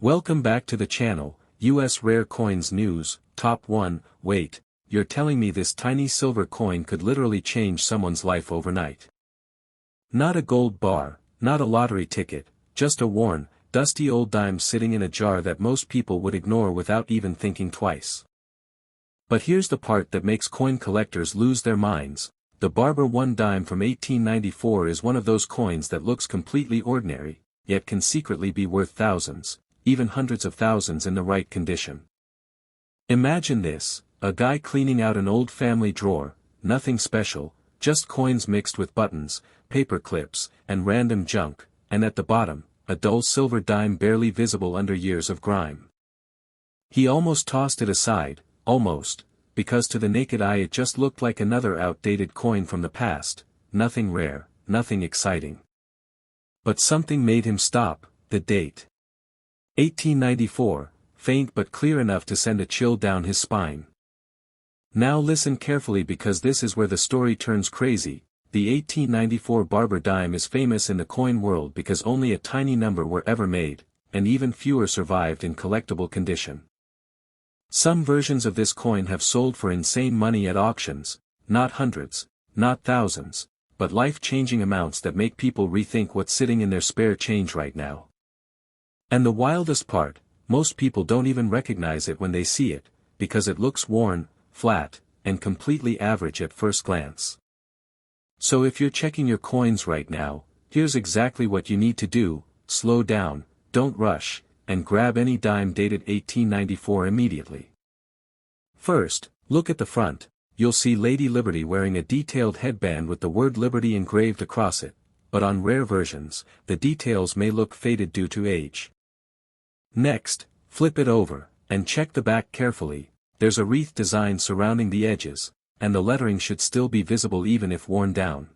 Welcome back to the channel, US Rare Coins News, Top 1. Wait, you're telling me this tiny silver coin could literally change someone's life overnight? Not a gold bar, not a lottery ticket, just a worn, dusty old dime sitting in a jar that most people would ignore without even thinking twice. But here's the part that makes coin collectors lose their minds. The Barber 1 dime from 1894 is one of those coins that looks completely ordinary, yet can secretly be worth thousands, even hundreds of thousands in the right condition. Imagine this, a guy cleaning out an old family drawer, nothing special, just coins mixed with buttons, paper clips, and random junk, and at the bottom, a dull silver dime barely visible under years of grime. He almost tossed it aside, almost, because to the naked eye it just looked like another outdated coin from the past, nothing rare, nothing exciting. But something made him stop, the date. 1894, faint but clear enough to send a chill down his spine. Now listen carefully because this is where the story turns crazy. The 1894 Barber dime is famous in the coin world because only a tiny number were ever made, and even fewer survived in collectible condition. Some versions of this coin have sold for insane money at auctions, not hundreds, not thousands, but life-changing amounts that make people rethink what's sitting in their spare change right now. And the wildest part, most people don't even recognize it when they see it, because it looks worn, flat, and completely average at first glance. So if you're checking your coins right now, here's exactly what you need to do: slow down, don't rush, and grab any dime dated 1894 immediately. First, look at the front. You'll see Lady Liberty wearing a detailed headband with the word Liberty engraved across it, but on rare versions, the details may look faded due to age. Next, flip it over, and check the back carefully. There's a wreath design surrounding the edges, and the lettering should still be visible even if worn down.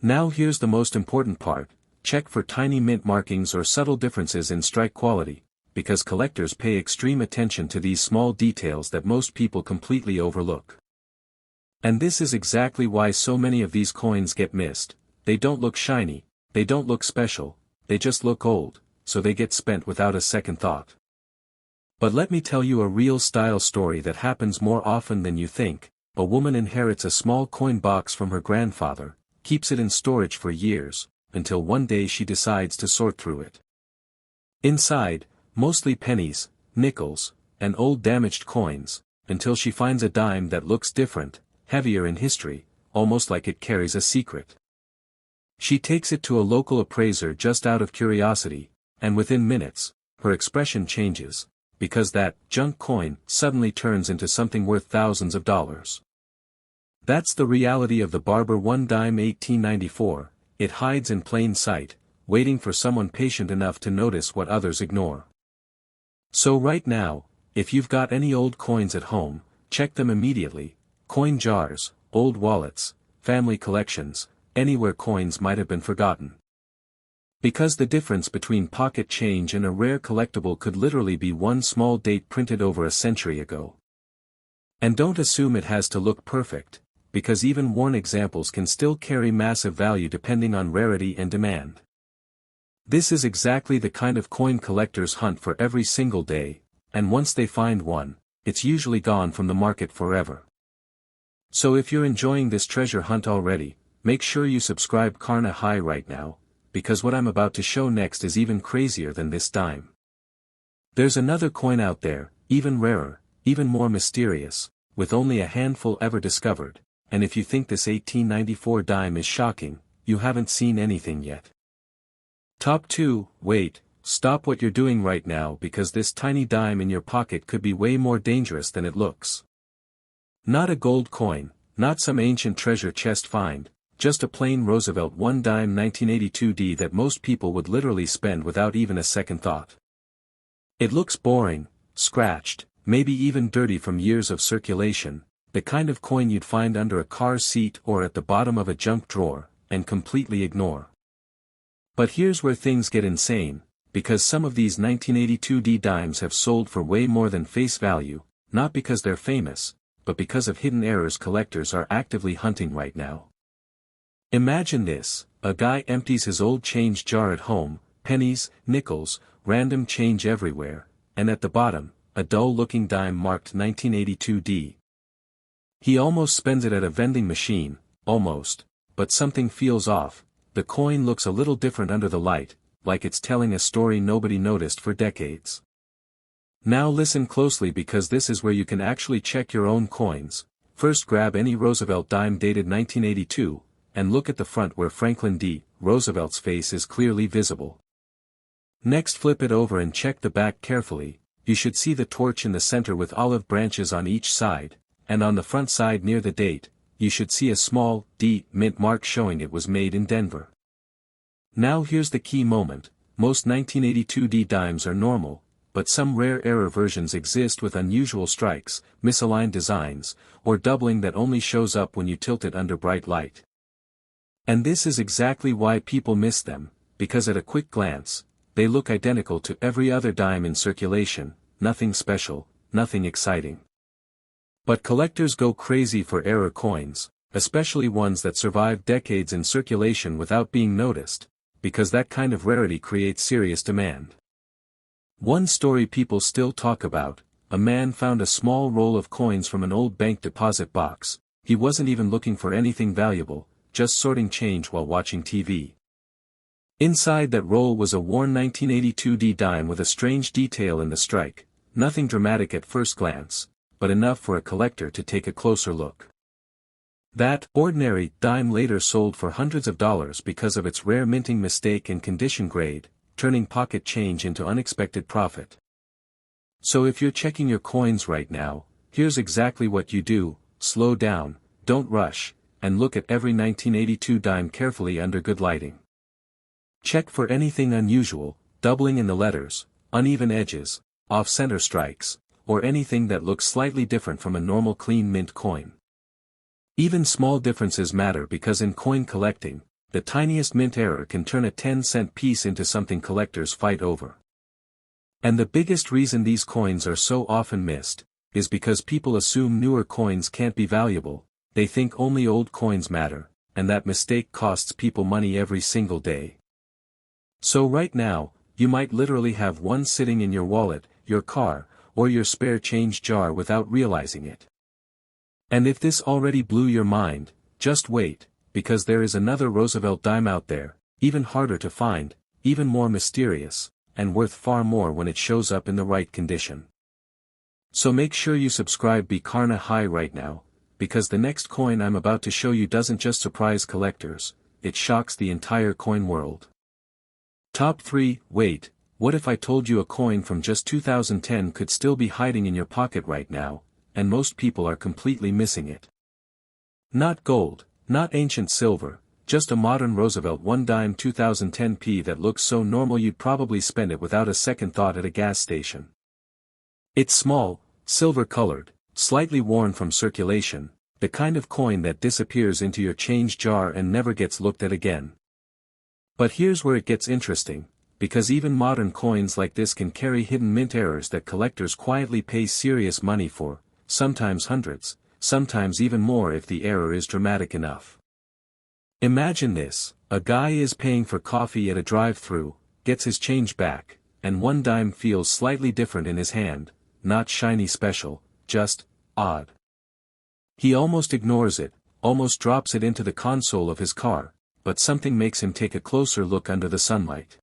Now here's the most important part: check for tiny mint markings or subtle differences in strike quality, because collectors pay extreme attention to these small details that most people completely overlook. And this is exactly why so many of these coins get missed. They don't look shiny, they don't look special, they just look old, so they get spent without a second thought. But let me tell you a real style story that happens more often than you think. A woman inherits a small coin box from her grandfather, keeps it in storage for years, until one day she decides to sort through it. Inside, mostly pennies, nickels, and old damaged coins, until she finds a dime that looks different, heavier in history, almost like it carries a secret. She takes it to a local appraiser just out of curiosity, and within minutes, her expression changes, because that junk coin suddenly turns into something worth thousands of dollars. That's the reality of the Barber 1 dime 1894. It hides in plain sight, waiting for someone patient enough to notice what others ignore. So right now, if you've got any old coins at home, check them immediately: coin jars, old wallets, family collections, anywhere coins might have been forgotten. Because the difference between pocket change and a rare collectible could literally be one small date printed over a century ago. And don't assume it has to look perfect, because even worn examples can still carry massive value depending on rarity and demand. This is exactly the kind of coin collectors hunt for every single day, and once they find one, it's usually gone from the market forever. So if you're enjoying this treasure hunt already, make sure you subscribe Karna High right now, because what I'm about to show next is even crazier than this dime. There's another coin out there, even rarer, even more mysterious, with only a handful ever discovered, and if you think this 1894 dime is shocking, you haven't seen anything yet. Top 2. Wait, stop what you're doing right now because this tiny dime in your pocket could be way more dangerous than it looks. Not a gold coin, not some ancient treasure chest find, just a plain Roosevelt 1 dime 1982D that most people would literally spend without even a second thought. It looks boring, scratched, maybe even dirty from years of circulation, the kind of coin you'd find under a car seat or at the bottom of a junk drawer, and completely ignore. But here's where things get insane, because some of these 1982D dimes have sold for way more than face value, not because they're famous, but because of hidden errors collectors are actively hunting right now. Imagine this: a guy empties his old change jar at home, pennies, nickels, random change everywhere, and at the bottom, a dull-looking dime marked 1982D. He almost spends it at a vending machine, almost, but something feels off. The coin looks a little different under the light, like it's telling a story nobody noticed for decades. Now listen closely because this is where you can actually check your own coins. First grab any Roosevelt dime dated 1982, and look at the front where Franklin D. Roosevelt's face is clearly visible. Next flip it over and check the back carefully. You should see the torch in the center with olive branches on each side, and on the front side near the date, you should see a small D mint mark showing it was made in Denver. Now here's the key moment. Most 1982D dimes are normal, but some rare error versions exist with unusual strikes, misaligned designs, or doubling that only shows up when you tilt it under bright light. And this is exactly why people miss them, because at a quick glance, they look identical to every other dime in circulation, nothing special, nothing exciting. But collectors go crazy for error coins, especially ones that survive decades in circulation without being noticed, because that kind of rarity creates serious demand. One story people still talk about: a man found a small roll of coins from an old bank deposit box. He wasn't even looking for anything valuable, just sorting change while watching TV. Inside that roll was a worn 1982D dime with a strange detail in the strike, nothing dramatic at first glance, but enough for a collector to take a closer look. That ordinary dime later sold for hundreds of dollars because of its rare minting mistake and condition grade, turning pocket change into unexpected profit. So if you're checking your coins right now, here's exactly what you do: slow down, don't rush, and look at every 1982 dime carefully under good lighting. Check for anything unusual, doubling in the letters, uneven edges, off-center strikes, or anything that looks slightly different from a normal clean mint coin. Even small differences matter because in coin collecting, the tiniest mint error can turn a 10-cent piece into something collectors fight over. And the biggest reason these coins are so often missed, is because people assume newer coins can't be valuable. They think only old coins matter, and that mistake costs people money every single day. So right now, you might literally have one sitting in your wallet, your car, or your spare change jar without realizing it. And if this already blew your mind, just wait, because there is another Roosevelt dime out there, even harder to find, even more mysterious, and worth far more when it shows up in the right condition. So make sure you subscribe. Be Karna high right now, because the next coin I'm about to show you doesn't just surprise collectors, it shocks the entire coin world. Top 3. Wait, what if I told you a coin from just 2010 could still be hiding in your pocket right now, and most people are completely missing it? Not gold, not ancient silver, just a modern Roosevelt 1 dime 2010p that looks so normal you'd probably spend it without a second thought at a gas station. It's small, silver-colored, slightly worn from circulation, the kind of coin that disappears into your change jar and never gets looked at again. But here's where it gets interesting, because even modern coins like this can carry hidden mint errors that collectors quietly pay serious money for, sometimes hundreds, sometimes even more if the error is dramatic enough. Imagine this: a guy is paying for coffee at a drive-thru, gets his change back, and one dime feels slightly different in his hand, not shiny special, just odd. He almost ignores it, almost drops it into the console of his car, but something makes him take a closer look under the sunlight.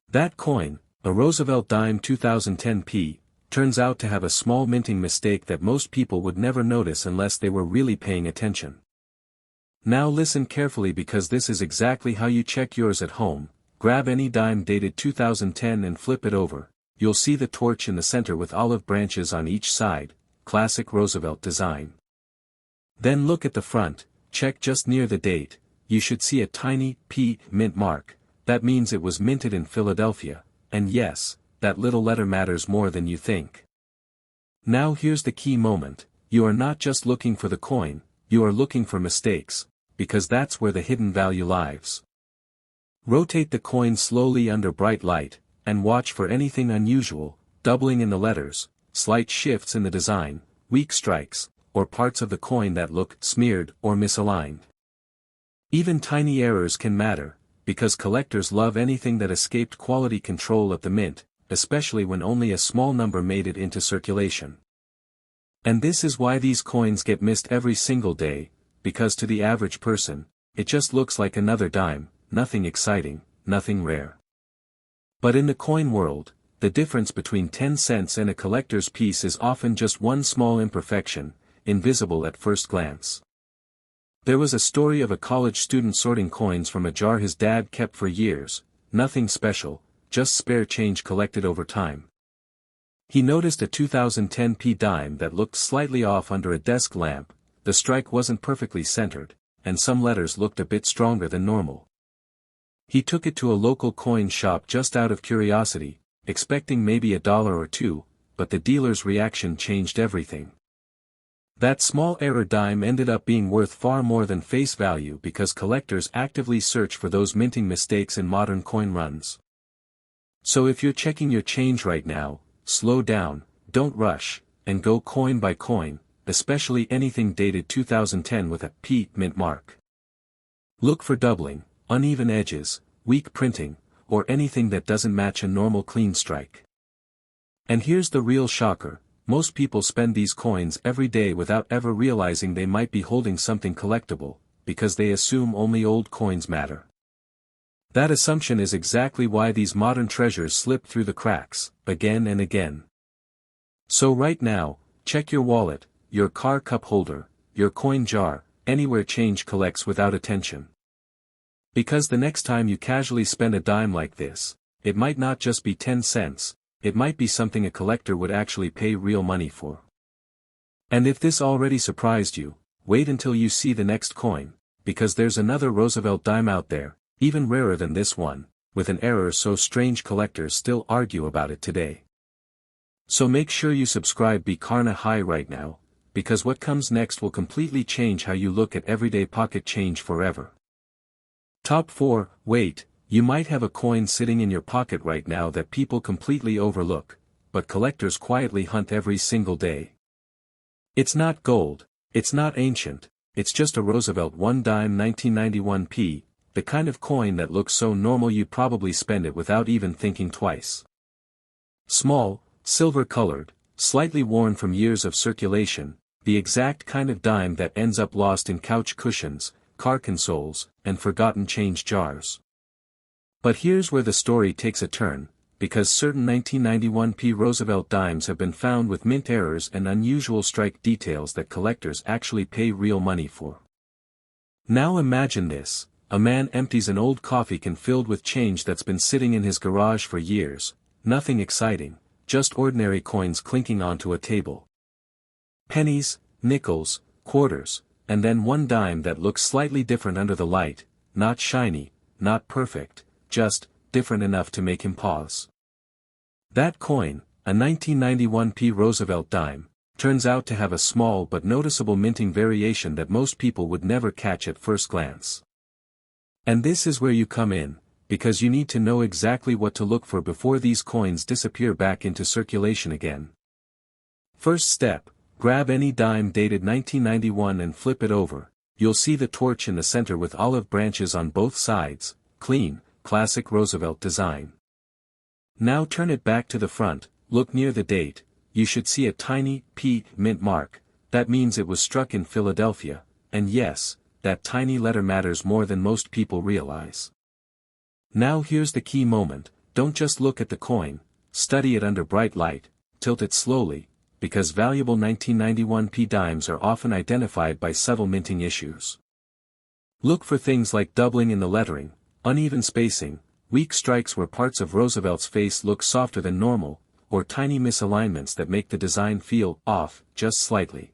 That coin, a Roosevelt dime 2010p, turns out to have a small minting mistake that most people would never notice unless they were really paying attention. Now listen carefully because this is exactly how you check yours at home. Grab any dime dated 2010 and flip it over. You'll see the torch in the center with olive branches on each side, classic Roosevelt design. Then look at the front, check just near the date. You should see a tiny P mint mark. That means it was minted in Philadelphia, and yes, that little letter matters more than you think. Now here's the key moment: you are not just looking for the coin, you are looking for mistakes, because that's where the hidden value lies. Rotate the coin slowly under bright light, and watch for anything unusual: doubling in the letters, slight shifts in the design, weak strikes, or parts of the coin that look smeared or misaligned. Even tiny errors can matter, because collectors love anything that escaped quality control at the mint, especially when only a small number made it into circulation. And this is why these coins get missed every single day, because to the average person, it just looks like another dime, nothing exciting, nothing rare. But in the coin world, the difference between 10 cents and a collector's piece is often just one small imperfection, invisible at first glance. There was a story of a college student sorting coins from a jar his dad kept for years, nothing special, just spare change collected over time. He noticed a 2010 dime that looked slightly off under a desk lamp, the strike wasn't perfectly centered, and some letters looked a bit stronger than normal. He took it to a local coin shop just out of curiosity, expecting maybe $1 or $2, but the dealer's reaction changed everything. That small error dime ended up being worth far more than face value because collectors actively search for those minting mistakes in modern coin runs. So if you're checking your change right now, slow down, don't rush, and go coin by coin, especially anything dated 2010 with a P mint mark. Look for doubling, uneven edges, weak printing, or anything that doesn't match a normal clean strike. And here's the real shocker, most people spend these coins every day without ever realizing they might be holding something collectible, because they assume only old coins matter. That assumption is exactly why these modern treasures slip through the cracks, again and again. So right now, check your wallet, your car cup holder, your coin jar, anywhere change collects without attention. Because the next time you casually spend a dime like this, it might not just be 10 cents, it might be something a collector would actually pay real money for. And if this already surprised you, wait until you see the next coin, because there's another Roosevelt dime out there, even rarer than this one, with an error so strange collectors still argue about it today. So make sure you subscribe Be Karna High right now, because what comes next will completely change how you look at everyday pocket change forever. Top 4, wait, you might have a coin sitting in your pocket right now that people completely overlook, but collectors quietly hunt every single day. It's not gold, it's not ancient, it's just a Roosevelt 1 dime 1991 the kind of coin that looks so normal you'd probably spend it without even thinking twice. Small, silver-colored, slightly worn from years of circulation, the exact kind of dime that ends up lost in couch cushions, car consoles, and forgotten change jars. But here's where the story takes a turn, because certain 1991 Roosevelt dimes have been found with mint errors and unusual strike details that collectors actually pay real money for. Now imagine this, a man empties an old coffee can filled with change that's been sitting in his garage for years, nothing exciting, just ordinary coins clinking onto a table. Pennies, nickels, quarters, and then one dime that looks slightly different under the light, not shiny, not perfect, just different enough to make him pause. That coin, a 1991 Roosevelt dime, turns out to have a small but noticeable minting variation that most people would never catch at first glance. And this is where you come in, because you need to know exactly what to look for before these coins disappear back into circulation again. First step, grab any dime dated 1991 and flip it over. You'll see the torch in the center with olive branches on both sides, clean, classic Roosevelt design. Now turn it back to the front, look near the date, you should see a tiny P mint mark, that means it was struck in Philadelphia, and yes, that tiny letter matters more than most people realize. Now here's the key moment, don't just look at the coin, study it under bright light, tilt it slowly, because valuable 1991 dimes are often identified by subtle minting issues. Look for things like doubling in the lettering, uneven spacing, weak strikes where parts of Roosevelt's face look softer than normal, or tiny misalignments that make the design feel off, just slightly.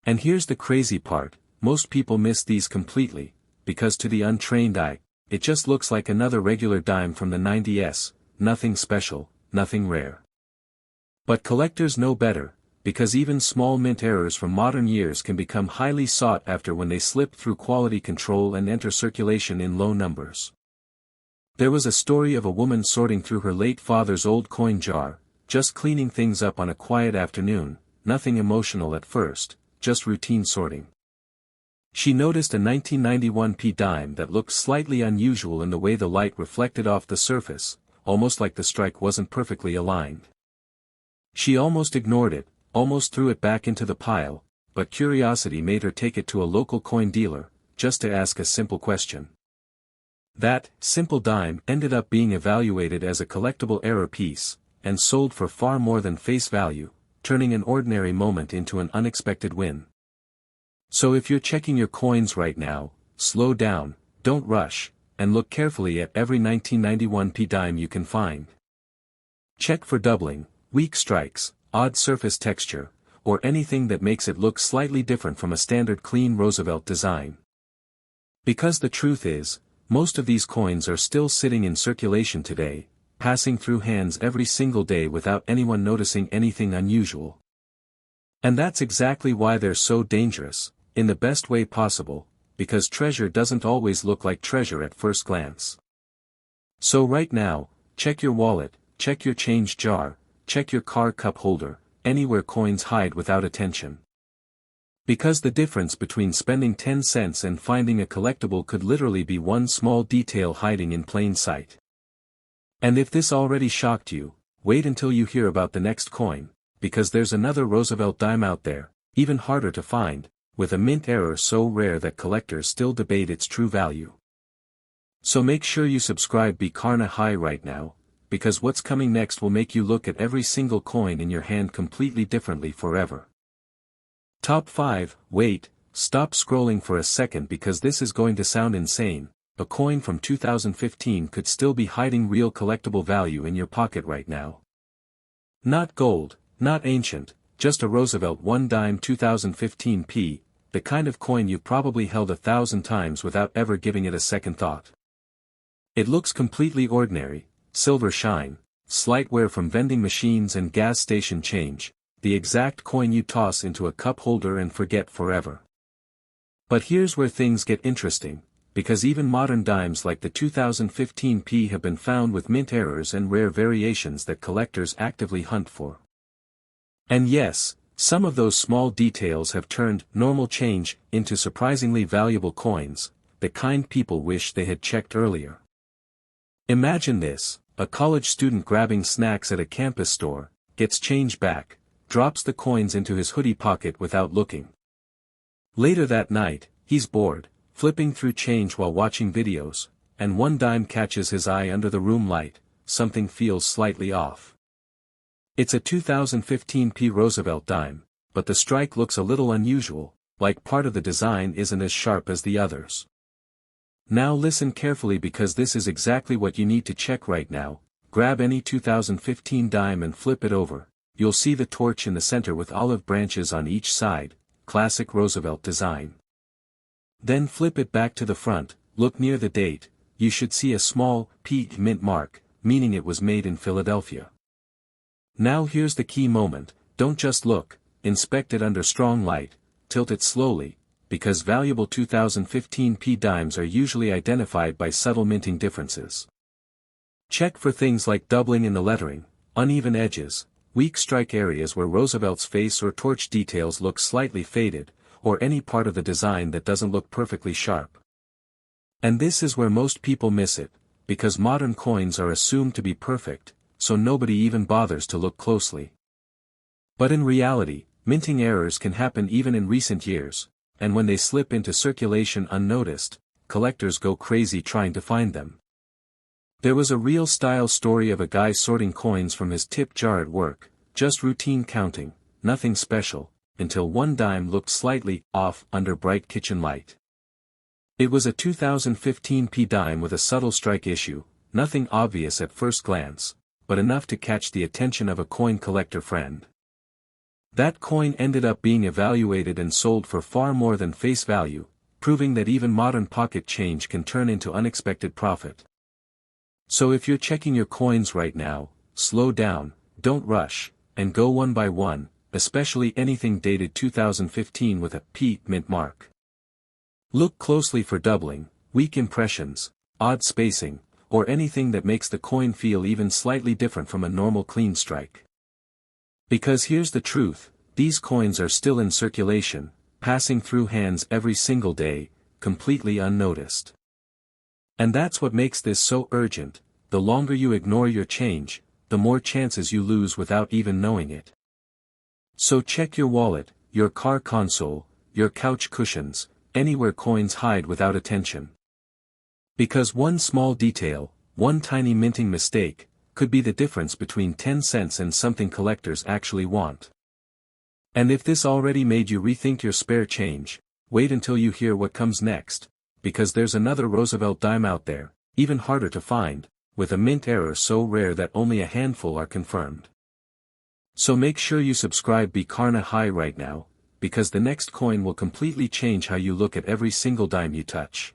And here's the crazy part, most people miss these completely, because to the untrained eye, it just looks like another regular dime from the 90s, nothing special, nothing rare. But collectors know better, because even small mint errors from modern years can become highly sought after when they slip through quality control and enter circulation in low numbers. There was a story of a woman sorting through her late father's old coin jar, just cleaning things up on a quiet afternoon, nothing emotional at first, just routine sorting. She noticed a 1991 p dime that looked slightly unusual in the way the light reflected off the surface, almost like the strike wasn't perfectly aligned. She almost ignored it, almost threw it back into the pile, but curiosity made her take it to a local coin dealer, just to ask a simple question. That simple dime ended up being evaluated as a collectible error piece, and sold for far more than face value, turning an ordinary moment into an unexpected win. So if you're checking your coins right now, slow down, don't rush, and look carefully at every 1991 p dime you can find. Check for doubling, weak strikes, odd surface texture, or anything that makes it look slightly different from a standard clean Roosevelt design. Because the truth is, most of these coins are still sitting in circulation today, passing through hands every single day without anyone noticing anything unusual. And that's exactly why they're so dangerous, in the best way possible, because treasure doesn't always look like treasure at first glance. So right now, check your wallet, check your change jar, check your car cup holder, anywhere coins hide without attention. Because the difference between spending 10 cents and finding a collectible could literally be one small detail hiding in plain sight. And if this already shocked you, wait until you hear about the next coin, because there's another Roosevelt dime out there, even harder to find, with a mint error so rare that collectors still debate its true value. So make sure you subscribe Be Karna High right now, because what's coming next will make you look at every single coin in your hand completely differently forever. Top 5, wait, stop scrolling for a second because this is going to sound insane. A coin from 2015 could still be hiding real collectible value in your pocket right now. Not gold, not ancient, just a Roosevelt 1 dime 2015 p, the kind of coin you've probably held 1,000 times without ever giving it a second thought. It looks completely ordinary, silver shine, slight wear from vending machines and gas station change, the exact coin you toss into a cup holder and forget forever. But here's where things get interesting, because even modern dimes like the 2015 p have been found with mint errors and rare variations that collectors actively hunt for. And yes, some of those small details have turned normal change into surprisingly valuable coins, the kind people wish they had checked earlier. Imagine this, a college student grabbing snacks at a campus store, gets change back, drops the coins into his hoodie pocket without looking. Later that night, he's bored, flipping through change while watching videos, and 1 dime catches his eye under the room light. Something feels slightly off. It's a 2015 p Roosevelt dime, but the strike looks a little unusual, like part of the design isn't as sharp as the others. Now listen carefully because this is exactly what you need to check right now. Grab any 2015 dime and flip it over. You'll see the torch in the center with olive branches on each side, classic Roosevelt design. Then flip it back to the front, look near the date, you should see a small P mint mark, meaning it was made in Philadelphia. Now here's the key moment, don't just look, inspect it under strong light, tilt it slowly, because valuable 2015 p dimes are usually identified by subtle minting differences. Check for things like doubling in the lettering, uneven edges, weak strike areas where Roosevelt's face or torch details look slightly faded, or any part of the design that doesn't look perfectly sharp. And this is where most people miss it, because modern coins are assumed to be perfect, so nobody even bothers to look closely. But in reality, minting errors can happen even in recent years, and when they slip into circulation unnoticed, collectors go crazy trying to find them. There was a real style story of a guy sorting coins from his tip jar at work, just routine counting, nothing special, until 1 dime looked slightly off under bright kitchen light. It was a 2015 p dime with a subtle strike issue, nothing obvious at first glance, but enough to catch the attention of a coin collector friend. That coin ended up being evaluated and sold for far more than face value, proving that even modern pocket change can turn into unexpected profit. So if you're checking your coins right now, slow down, don't rush, and go one by one, especially anything dated 2015 with a P mint mark. Look closely for doubling, weak impressions, odd spacing, or anything that makes the coin feel even slightly different from a normal clean strike. Because here's the truth, these coins are still in circulation, passing through hands every single day, completely unnoticed. And that's what makes this so urgent. The longer you ignore your change, the more chances you lose without even knowing it. So check your wallet, your car console, your couch cushions, anywhere coins hide without attention. Because one small detail, one tiny minting mistake, could be the difference between 10 cents and something collectors actually want. And if this already made you rethink your spare change, wait until you hear what comes next, because there's another Roosevelt dime out there, even harder to find, with a mint error so rare that only a handful are confirmed. So make sure you subscribe. Be Karna high right now, because the next coin will completely change how you look at every single dime you touch.